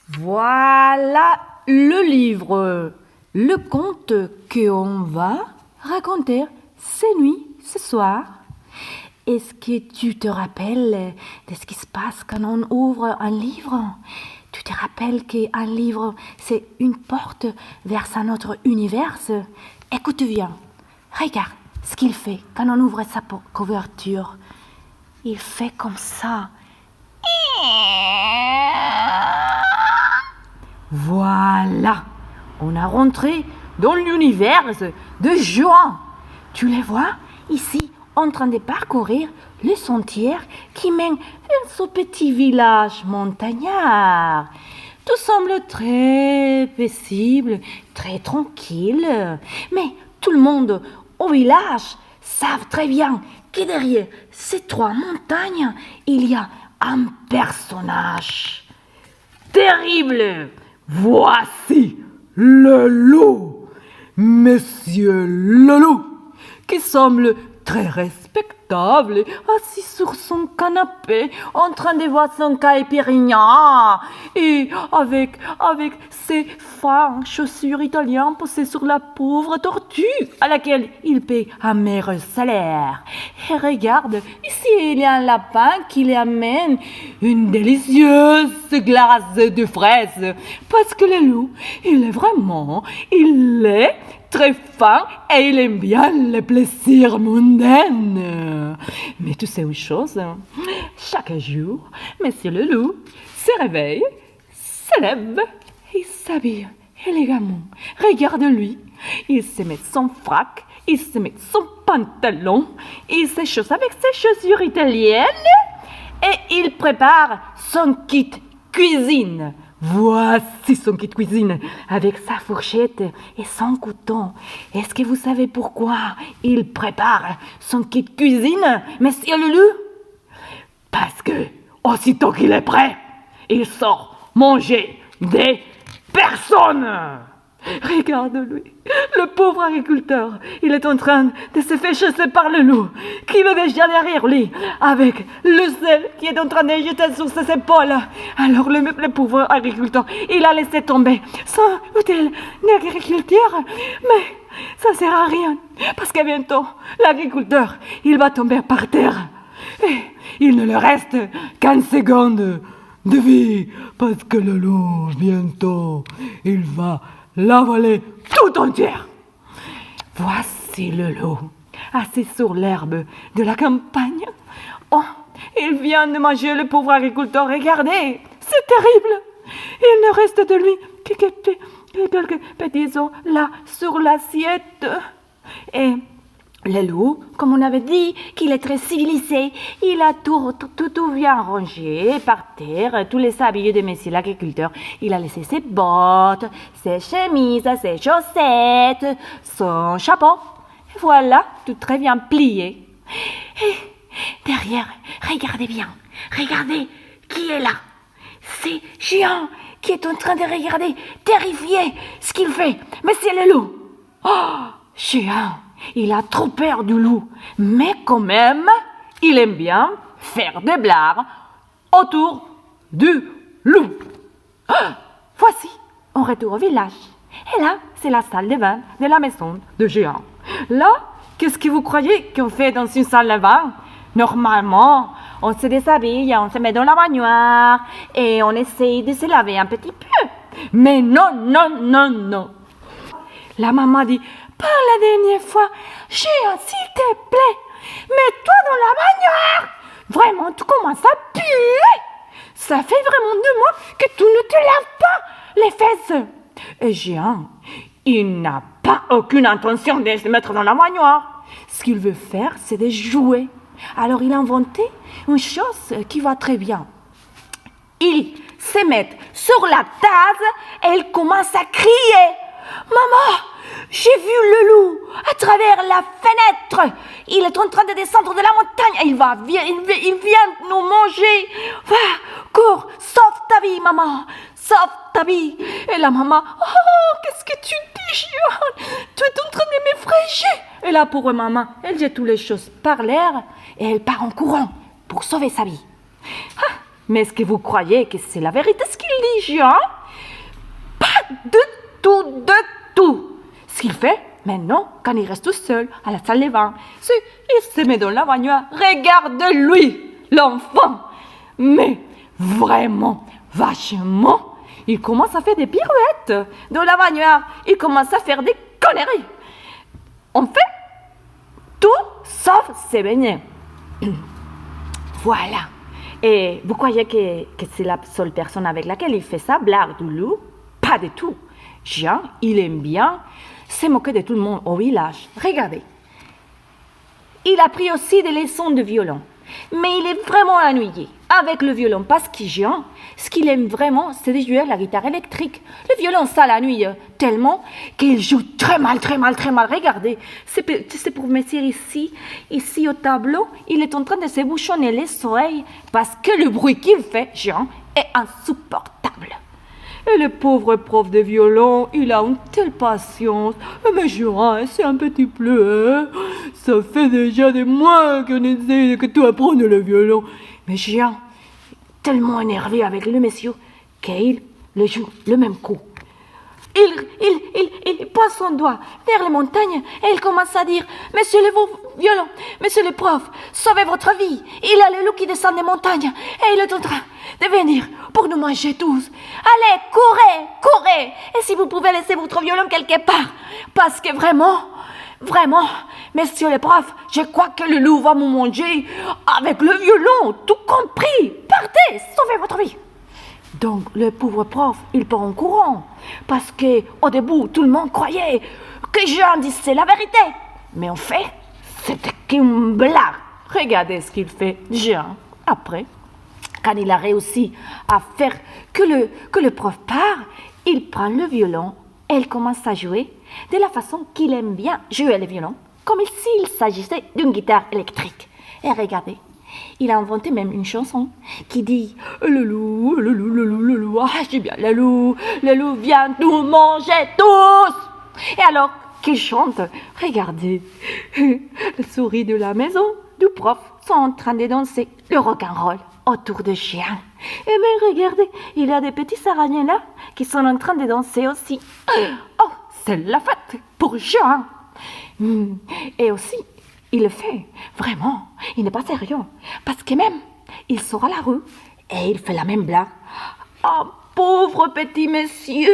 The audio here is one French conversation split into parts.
Voilà le livre, le conte qu'on va raconter cette nuit, ce soir. Est-ce que tu te rappelles de ce qui se passe quand on ouvre un livre? Tu te rappelles qu'un livre, c'est une porte vers un autre univers? Écoute bien, regarde ce qu'il fait quand on ouvre sa couverture. Il fait comme ça. Voilà, on a rentré dans l'univers de Juan. Tu les vois ici en train de parcourir le sentier qui mène vers ce petit village montagnard. Tout semble très paisible, très tranquille. Mais tout le monde au village savent très bien que derrière ces trois montagnes, il y a un personnage terrible. Voici le loup, Monsieur le loup, qui semble très respectable, assis sur son canapé, en train de voir son caipirinha, et avec ses fins chaussures italiennes posées sur la pauvre tortue, à laquelle il paie un maigre salaire. Et regarde, ici il y a un lapin qui lui amène une délicieuse glace de fraises, parce que le loup, il est très fin et il aime bien les plaisirs mondains. Mais tu sais une chose, chaque jour, Monsieur le loup se réveille, se lève et s'habille élégamment. Regarde-lui, il se met son frac, il se met son pantalon, il se chausse avec ses chaussures italiennes et il prépare son kit cuisine. Voici son kit cuisine avec sa fourchette et son couteau. Est-ce que vous savez pourquoi il prépare son kit cuisine, Monsieur le loup? Parce que, aussitôt qu'il est prêt, il sort manger des personnes. Regarde-lui, le pauvre agriculteur, il est en train de se faire chasser par le loup, qui va déjà derrière lui, avec le sel qui est en train de jeter sur ses épaules. Alors le pauvre agriculteur, il a laissé tomber son outil d'agriculture, mais ça sert à rien, parce que bientôt, l'agriculteur, il va tomber par terre. Et il ne lui reste qu'une seconde de vie, parce que le loup, bientôt, il va l'avaler tout entière. Voici le loup, assis sur l'herbe de la campagne. Oh, il vient de manger le pauvre agriculteur. Regardez, c'est terrible. Il ne reste de lui que quelques petits os là sur l'assiette. Et le loup, comme on avait dit, qu'il est très civilisé, il a tout bien rangé par terre, tous les habits de monsieur l'agriculteur. Il a laissé ses bottes, ses chemises, ses chaussettes, son chapeau. Et voilà, tout très bien plié. Et derrière, regardez bien, regardez qui est là. C'est Jean qui est en train de regarder, terrifié, ce qu'il fait. Monsieur le loup. Oh, Jean. Il a trop peur du loup, mais quand même, il aime bien faire des blagues autour du loup. Ah, voici, on retourne au village. Et là, c'est la salle de bain de la maison de Géant. Là, qu'est-ce que vous croyez qu'on fait dans une salle de bain? Normalement, on se déshabille, on se met dans la baignoire et on essaye de se laver un petit peu. Mais non. La maman dit: par la dernière fois, Géant, s'il te plaît, mets-toi dans la baignoire. Vraiment, tu commences à puer. Ça fait vraiment 2 mois que tu ne te laves pas les fesses. Et Géant, il n'a pas aucune intention de se mettre dans la baignoire. Ce qu'il veut faire, c'est de jouer. Alors, il a inventé une chose qui va très bien. Il se met sur la tasse et il commence à crier: maman, j'ai vu le loup à travers la fenêtre. Il est en train de descendre de la montagne. Il vient nous manger. Va, cours, sauve ta vie, maman. Sauve ta vie. Et la maman: oh, qu'est-ce que tu dis, Jean? Tu es en train de m'effrayer. Et la pauvre maman, elle jette toutes les choses par l'air et elle part en courant pour sauver sa vie. Ah, mais est-ce que vous croyez que c'est la vérité ce qu'il dit, Jean? tout de tout. Ce qu'il fait maintenant, quand il reste tout seul à la salle de bain, c'est il se met dans la baignoire. Regarde-lui, l'enfant. Mais vraiment, vachement, il commence à faire des pirouettes dans la baignoire. Il commence à faire des conneries. On fait tout sauf se baigner. Voilà. Et vous croyez que c'est la seule personne avec laquelle il fait ça, Blair Doulou? Pas du tout. Jean, il aime bien se moquer de tout le monde au village. Regardez. Il a pris aussi des leçons de violon. Mais il est vraiment ennuyé avec le violon parce que Jean, ce qu'il aime vraiment, c'est de jouer à la guitare électrique. Le violon, ça l'ennuie tellement qu'il joue très mal, très mal, très mal. Regardez, c'est pour mettre ici au tableau, il est en train de se bouchonner les oreilles parce que le bruit qu'il fait, Jean, est insupportable. Et le pauvre prof de violon, il a une telle patience. Mais Jean, c'est un petit peu, hein? Ça fait déjà des mois qu'on essaie que tu apprennes le violon. Mais Jean, tellement énervé avec le monsieur, qu'il le joue le même coup. Il pose son doigt vers les montagnes et il commence à dire « Monsieur le violon, monsieur le prof, sauvez votre vie. Il a le loup qui descend des montagnes et il est en train de venir pour nous manger tous. Allez, courez, courez. Et si vous pouvez laisser votre violon quelque part, parce que vraiment, monsieur le prof, je crois que le loup va me manger avec le violon, tout compris. Partez, sauvez votre vie. » Donc, le pauvre prof, il part en courant. Parce que, au début, tout le monde croyait que Jean disait la vérité. Mais en fait, c'était qu'une blague. Regardez ce qu'il fait, Jean. Après, quand il a réussi à faire que le prof part, il prend le violon et il commence à jouer de la façon qu'il aime bien jouer le violon, comme s'il s'agissait d'une guitare électrique. Et regardez. Il a inventé même une chanson qui dit « Le loup, le loup, le loup, le loup, ah j'ai bien le loup vient nous manger tous !» Et alors qu'il chante, regardez, les souris de la maison du prof sont en train de danser le rock'n'roll autour de Jean. Et mais regardez, il y a des petits araignées là qui sont en train de danser aussi. Oh, c'est la fête pour Jean. Et aussi, il le fait, vraiment, il n'est pas sérieux. Parce que même, il sort à la rue et il fait la même blague. Oh, pauvre petit monsieur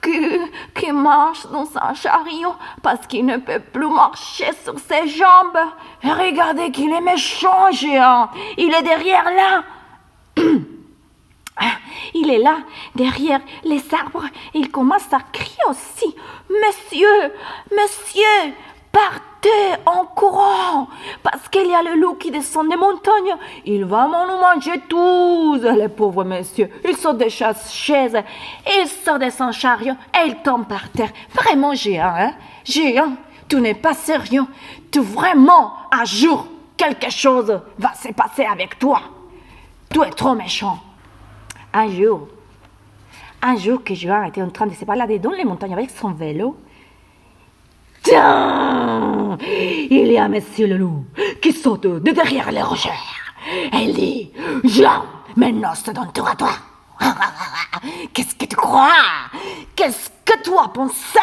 qui marche dans un chariot parce qu'il ne peut plus marcher sur ses jambes. Et regardez qu'il est méchant, Jean. Il est derrière là. Il est là, derrière les arbres. Il commence à crier aussi. Monsieur, monsieur, partez en courant, parce qu'il y a le loup qui descend des montagnes. Il va nous manger tous, le pauvre monsieur. Il sort de sa chaise, il sort de son chariot et il tombe par terre. Vraiment géant, hein? Géant, tu n'es pas sérieux. Tu vraiment, un jour, quelque chose va se passer avec toi. Tu es trop méchant. Un jour que Jean était en train de se balader dans les montagnes avec son vélo, tiens, il y a monsieur le loup qui saute de derrière les rochers. Elle dit, Jean, maintenant c'est ton tour à toi. Qu'est-ce que tu crois? Qu'est-ce que tu as pensé?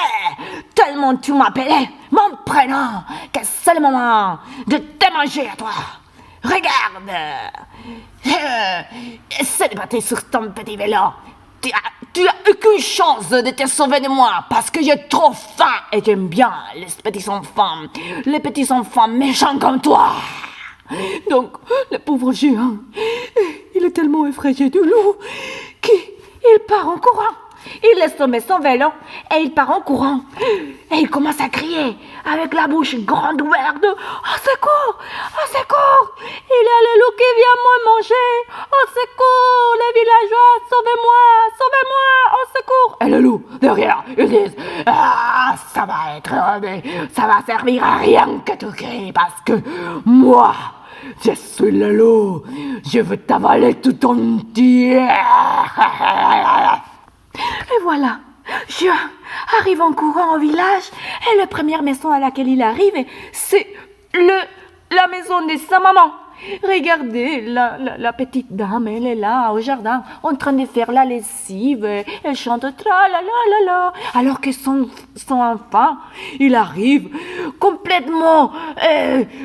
Tellement tu m'appelais mon prénom que c'est le moment de te manger à toi. Regarde, essaie de battre sur ton petit vélo. Tu as aucune chance de te sauver de moi parce que j'ai trop faim et j'aime bien les petits enfants méchants comme toi. Donc, le pauvre géant, il est tellement effrayé du loup qu'il part en courant. Il laisse tomber son vélo et il part en courant. Et il commence à crier avec la bouche grande ouverte. Au secours! Au secours! Il y a le loup qui vient me manger! Au secours! Les villageois, sauvez-moi! Sauvez-moi! Au secours! Et le loup, derrière, ils disent ah, ça va servir à rien que tu cries parce que moi, je suis le loup. Je veux t'avaler tout entier. Et voilà, Jean arrive en courant au village et la première maison à laquelle il arrive, c'est la maison de sa maman. regardez, la petite dame, elle est là au jardin, en train de faire la lessive. Elle chante tra la la la la. Alors que son enfant, il arrive complètement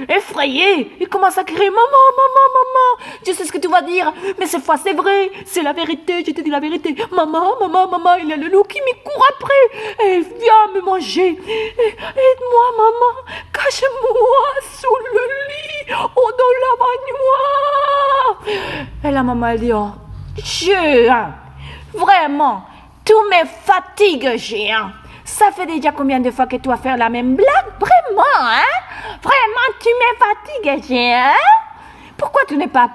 effrayé. Il commence à crier, maman, maman, maman. Je sais ce que tu vas dire, mais cette fois c'est vrai, c'est la vérité, je te dis la vérité. Maman, maman, maman, il y a le loup qui me court après. Et il vient me manger. Aide-moi, maman, cache-moi sous le lit, ou dans la baignoire. Et la maman, elle dit, oh, Jean, vraiment, tu me fatigues, Jean. Ça fait déjà combien de fois que tu vas faire la même blague? Vraiment, hein? Vraiment, tu me fatigues, Jean. Pourquoi tu n'es pas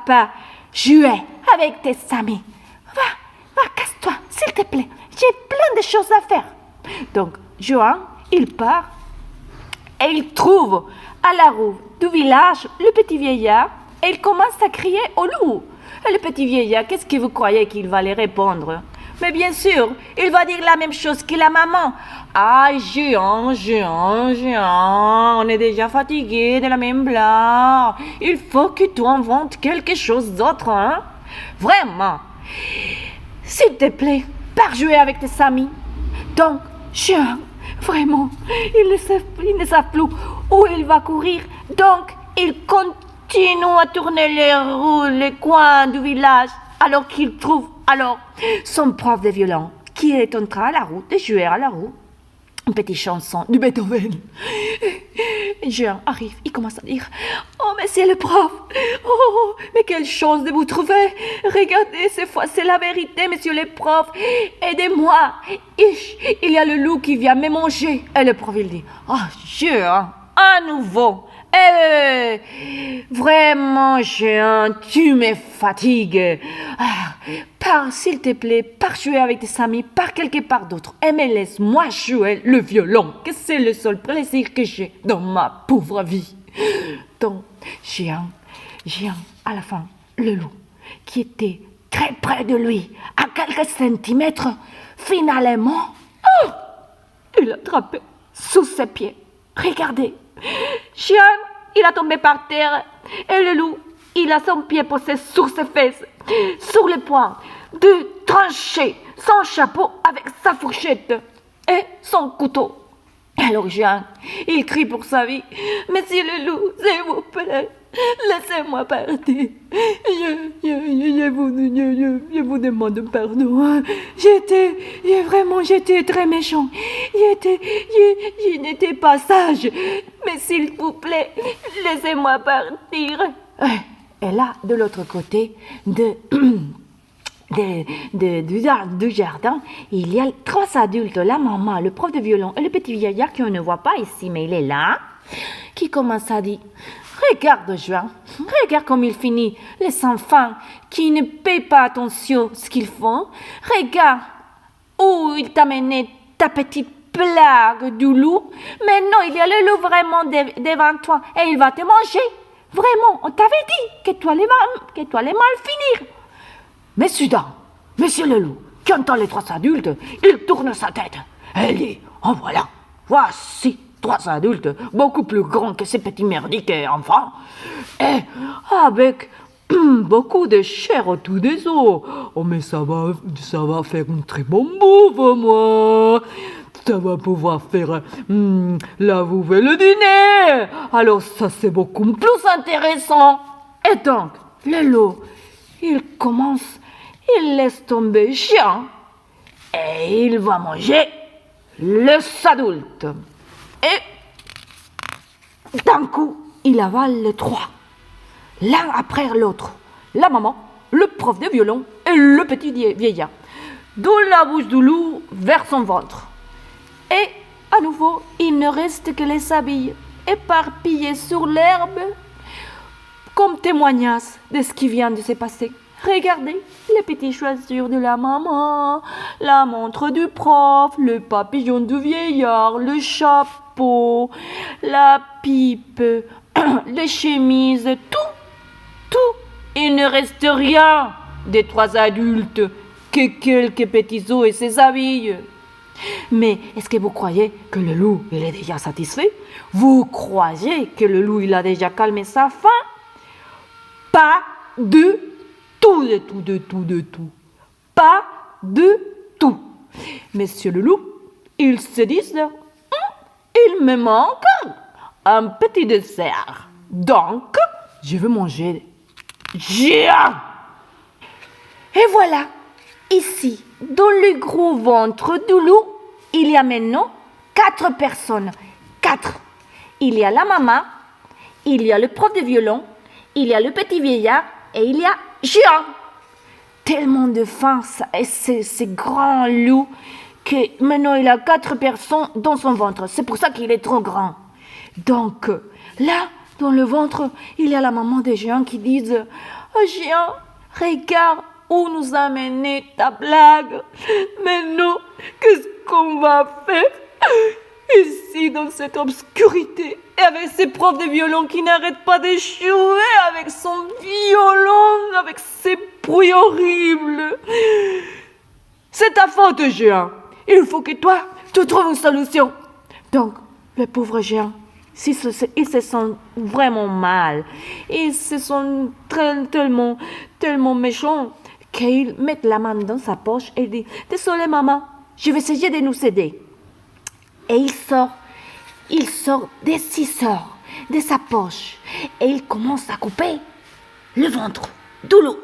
jouer avec tes amis? Va, casse-toi, s'il te plaît. J'ai plein de choses à faire. Donc, Johan, il part et il trouve à la roue du village le petit vieillard et il commence à crier au loup. Et le petit vieillard, qu'est-ce que vous croyez qu'il va lui répondre? Mais bien sûr, il va dire la même chose que la maman. Ah, Jean, on est déjà fatigué de la même blague. Il faut que tu inventes quelque chose d'autre, hein? Vraiment. S'il te plaît, pars jouer avec tes amis. Donc, Jean, vraiment, il ne savent plus où il va courir. Donc, il continue à tourner les roues, les coins du village, alors qu'il trouve son prof de violon qui est en train de jouer à la roue. Une petite chanson de Beethoven. Jean arrive, il commence à dire, oh, mais c'est le prof. Oh, mais quelle chance de vous trouver. Regardez, cette fois, c'est la vérité, monsieur le prof. Aidez-moi. Il y a le loup qui vient me manger. Et le prof, il dit, oh, Jean, à nouveau. Vraiment, Jean, tu me fatigues. Pars, s'il te plaît, pars jouer avec tes amis, pars quelque part d'autre. Et me laisse-moi jouer le violon, que c'est le seul plaisir que j'ai dans ma pauvre vie. Donc, Jean, à la fin, le loup, qui était très près de lui, à quelques centimètres, finalement, il l'a attrapé sous ses pieds. Regardez, Jean, il a tombé par terre et le loup, il a son pied posé sur ses fesses, sur le point de trancher son chapeau avec sa fourchette et son couteau. Alors Jean, il crie pour sa vie, monsieur le loup, s'il vous plaît, laissez-moi partir. Je vous demande pardon. J'étais très méchant. Je n'étais pas sage. Mais s'il vous plaît, laissez-moi partir. Et là, de l'autre côté du jardin, il y a 3 adultes, la maman, le prof de violon et le petit vieillard qu'on ne voit pas ici, mais il est là, qui commence à dire, regarde Jean, regarde comme il finit, les enfants qui ne paient pas attention à ce qu'ils font, regarde où il t'a mené ta petite blague du loup, maintenant il y a le loup vraiment devant toi et il va te manger. Vraiment, on t'avait dit que tu allais mal finir. Mais soudain, monsieur le loup, qui entend les 3 adultes, il tourne sa tête. Et il dit, oh voilà, voici 3 adultes, beaucoup plus grands que ces petits merdiques enfants. Et avec beaucoup de chair autour des os. Oh mais ça va faire un très bon bouffe, moi. Ça va pouvoir faire la bouffe et le dîner. Alors ça, c'est beaucoup plus intéressant. Et donc, le loup, il laisse tomber Jean et il va manger les adultes. Et d'un coup, il avale les 3, l'un après l'autre. La maman, le prof de violon et le petit vieillard. De la bouche du loup vers son ventre. Et, à nouveau, il ne reste que les habits éparpillés sur l'herbe, comme témoignage de ce qui vient de se passer. Regardez les petites chaussures de la maman, la montre du prof, le papillon du vieillard, le chapeau, la pipe, les chemises, tout. Il ne reste rien des 3 adultes que quelques petits os et ses habits. Mais est-ce que vous croyez que le loup, il est déjà satisfait? Vous croyez que le loup, il a déjà calmé sa faim? Pas du tout, de tout, de tout, de tout. Pas du tout. Monsieur le loup, ils se disent, il me manque un petit dessert. Donc, je veux manger géant. Et voilà, ici, dans le gros ventre du loup, il y a maintenant 4 personnes. 4. Il y a la maman, il y a le prof de violon, il y a le petit vieillard et il y a Jean. Tellement de faim, c'est grand loup, que maintenant il a 4 personnes dans son ventre. C'est pour ça qu'il est trop grand. Donc, là, dans le ventre, il y a la maman de Jean qui dit « Oh Jean, regarde où nous a mené ta blague. Maintenant, qu'est-ce qu'on va faire ici dans cette obscurité et avec ces profs de violon qui n'arrêtent pas de jouer avec son violon, avec ses bruits horribles. C'est ta faute, Jean. Il faut que toi, tu trouves une solution. » Donc, le pauvre Jean, il se sent vraiment mal. Ils se sont tellement méchants qu'ils mettent la main dans sa poche et disent « Désolé, maman, je vais essayer de nous aider. » Et il sort des scissors de sa poche et il commence à couper le ventre du loup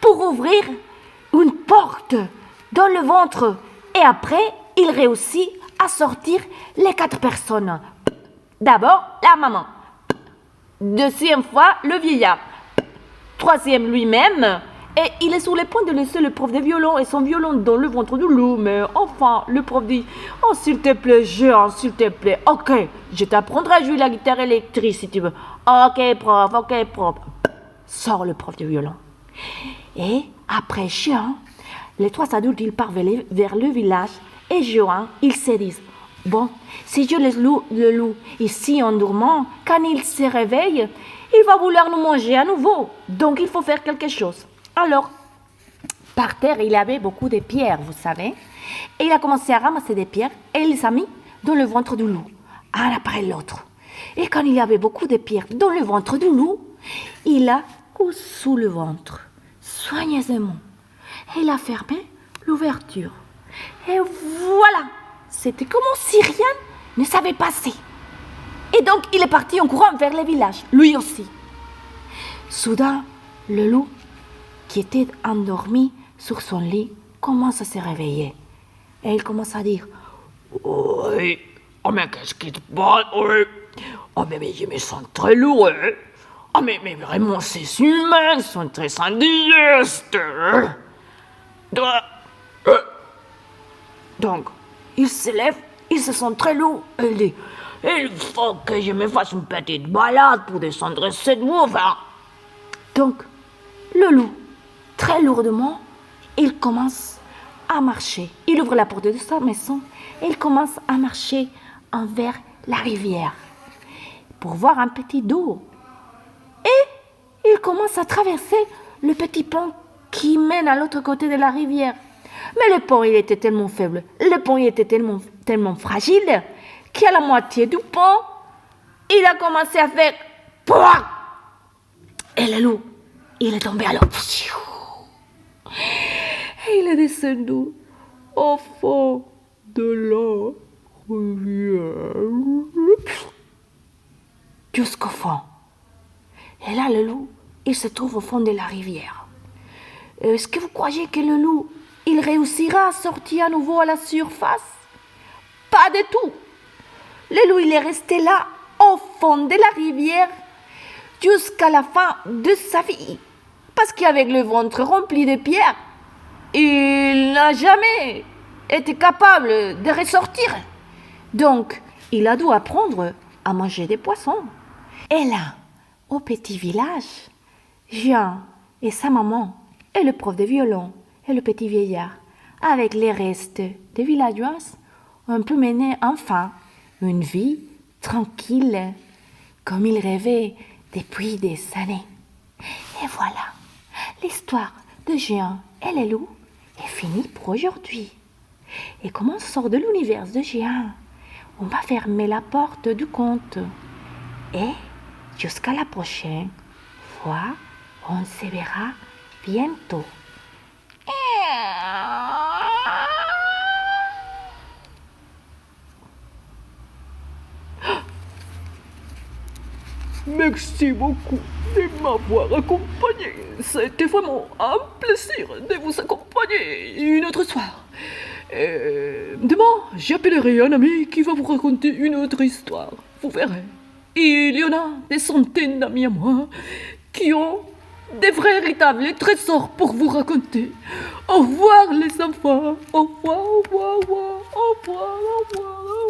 pour ouvrir une porte dans le ventre. Et après, il réussit à sortir les 4 personnes. D'abord, la maman. Deuxième fois, le vieillard. Troisième, lui-même. Et il est sur le point de laisser le prof de violon et son violon dans le ventre du loup. Mais enfin, le prof dit « Oh, s'il te plaît, Jean, s'il te plaît. Ok, je t'apprendrai à jouer la guitare électrique si tu veux. Ok, prof. » Sort le prof de violon. Et après Jean, les 3 adultes, ils partent vers le village. Et Jean, ils se disent « Bon, si je laisse le loup ici en dormant, quand il se réveille, il va vouloir nous manger à nouveau. Donc, il faut faire quelque chose. » Alors, par terre, il y avait beaucoup de pierres, vous savez. Et il a commencé à ramasser des pierres et il les a mis dans le ventre du loup, un après l'autre. Et quand il y avait beaucoup de pierres dans le ventre du loup, il a sous le ventre, soigneusement. Et il a fermé l'ouverture. Et voilà, c'était comme si rien ne s'avait passé. Et donc, il est parti en courant vers le village, lui aussi. Soudain, le loup, qui était endormi sur son lit, commence à se réveiller. Et il commence à dire « Oui, oh mais qu'est-ce qui te passe? Oui. Oh mais je me sens très lourd. Oh mais vraiment ces humains sont très indigestes. » Donc, il se lève, il se sent très lourd. Il dit « Il faut que je me fasse une petite balade pour descendre cette bouffe. » Donc, le loup, très lourdement, il commence à marcher. Il ouvre la porte de sa maison et il commence à marcher envers la rivière pour voir un petit d'eau. Et il commence à traverser le petit pont qui mène à l'autre côté de la rivière. Mais le pont, il était tellement faible, le pont, il était tellement fragile qu'à la moitié du pont, il a commencé à faire pouah. Et le loup, il est tombé à l'eau. Et il est descendu au fond de la rivière. Jusqu'au fond. Et là, le loup, il se trouve au fond de la rivière. Est-ce que vous croyez que le loup, il réussira à sortir à nouveau à la surface? Pas du tout. Le loup, il est resté là, au fond de la rivière, jusqu'à la fin de sa vie. Parce qu'avec le ventre rempli de pierres, il n'a jamais été capable de ressortir. Donc, il a dû apprendre à manger des poissons. Et là, au petit village, Jean et sa maman, et le prof de violon, et le petit vieillard, avec les restes des villageois, ont pu mener enfin une vie tranquille, comme ils rêvaient depuis des années. Et voilà, l'histoire de Jean et les loups est finie pour aujourd'hui. Et comme on sort de l'univers de Jean, on va fermer la porte du conte. Et Jusqu'à la prochaine fois, on se verra bientôt. Merci beaucoup de m'avoir accompagné. C'était vraiment un plaisir de vous accompagner une autre soir. Demain, j'appellerai un ami qui va vous raconter une autre histoire. Vous verrez. Il y en a des centaines d'amis à moi qui ont des véritables trésors pour vous raconter. Au revoir les enfants. Au revoir, au revoir, au revoir, au revoir, au revoir.